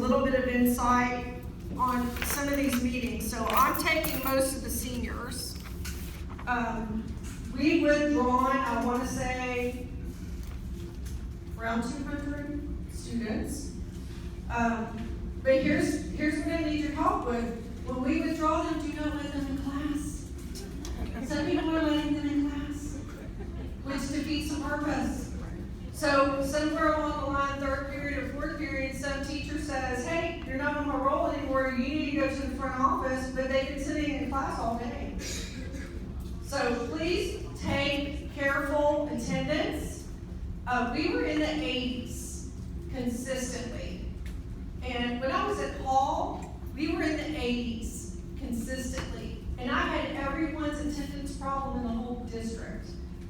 little bit of insight on some of these meetings. So I'm taking most of the seniors. We withdrawn, I want to say, around 200 students. But here's what I need your help with. When we withdraw them, do not let them in class. Some people are letting them in class, which defeats the purpose. So somewhere along the line, third period or fourth period, some teacher says, hey, you're not on my roll anymore, you need to go to the front office, but they've been sitting in class all day. So please take careful attendance. We were in the 80s consistently. And when I was at Hall, we were in the 80s consistently. And I had everyone's attendance problem in the whole district.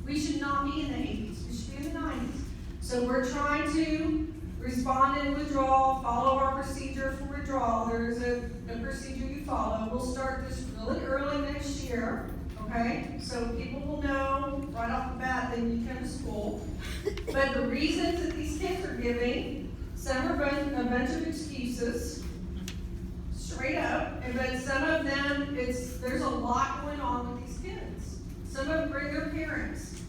We should not be in the 80s, we should be in the 90s. So we're trying to respond and withdraw, follow our procedure for withdrawal. There's a procedure you follow. We'll start this really early next year, okay? So people will know right off the bat they need to come to school. But the reasons that these kids are giving, some are a bunch of excuses, straight up, but some of them, there's a lot going on with these kids. Some of them bring their parents,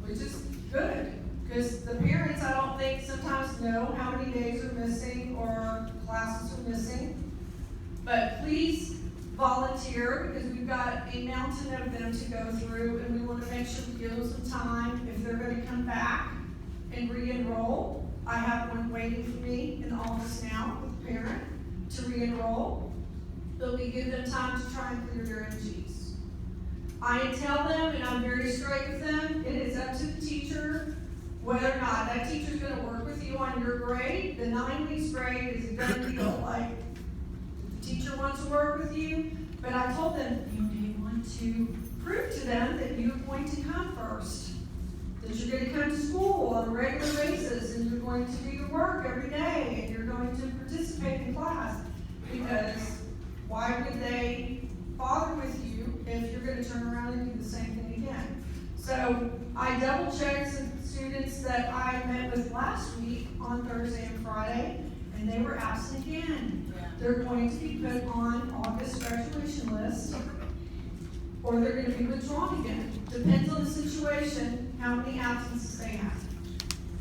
which is good. Because the parents, I don't think, sometimes know how many days are missing or classes are missing. But please volunteer, because we've got a mountain of them to go through, and we want to make sure we give them some time if they're going to come back and re-enroll. I have one waiting for me in the office now with a parent to re-enroll. But we give them time to try and clear their MGs. I tell them, and I'm very straight with them, it is up to the teacher whether or not that teacher's going to work with you on your grade. The 9 weeks grade is going to feel like the teacher wants to work with you. But I told them, you want to prove to them that you're going to come first. That you're going to come to school on a regular basis, and you're going to do your work every day, and you're going to participate in class. Because why would they bother with you if you're going to turn around and do the same thing again? So I double-checked some students that I met with last week on Thursday and Friday, and they were absent again. Yeah. They're going to be put on August graduation list, or they're going to be withdrawn again. Depends on the situation, how many absences they have.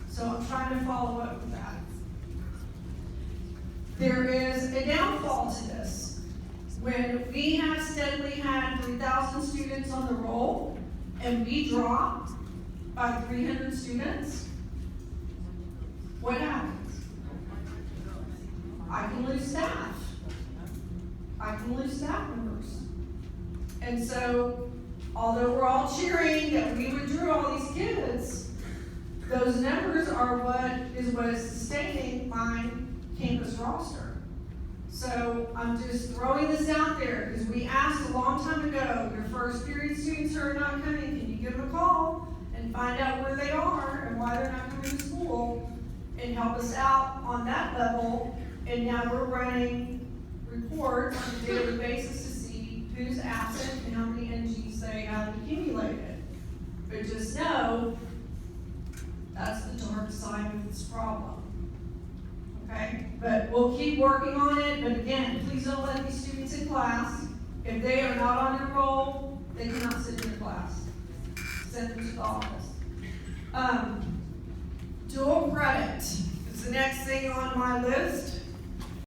So I'm trying to follow up with that. There is a downfall to this. When we have steadily had 3,000 students on the roll, and we drop by 300 students, what happens? I can lose staff. I can lose staff members. And so, although we're all cheering that we withdrew all these kids, those numbers are what is sustaining my campus roster. So I'm just throwing this out there because we asked a long time ago, your first period students who are not coming, can you give them a call and find out where they are and why they're not coming to school and help us out on that level. And now we're running reports on a daily basis to see who's absent and how many NGs they have accumulated. But just know, that's the dark side of this problem. Okay, but we'll keep working on it. But again, please don't let these students in class. If they are not on their roll, they cannot sit in your class. Send them to the office. Dual credit is the next thing on my list.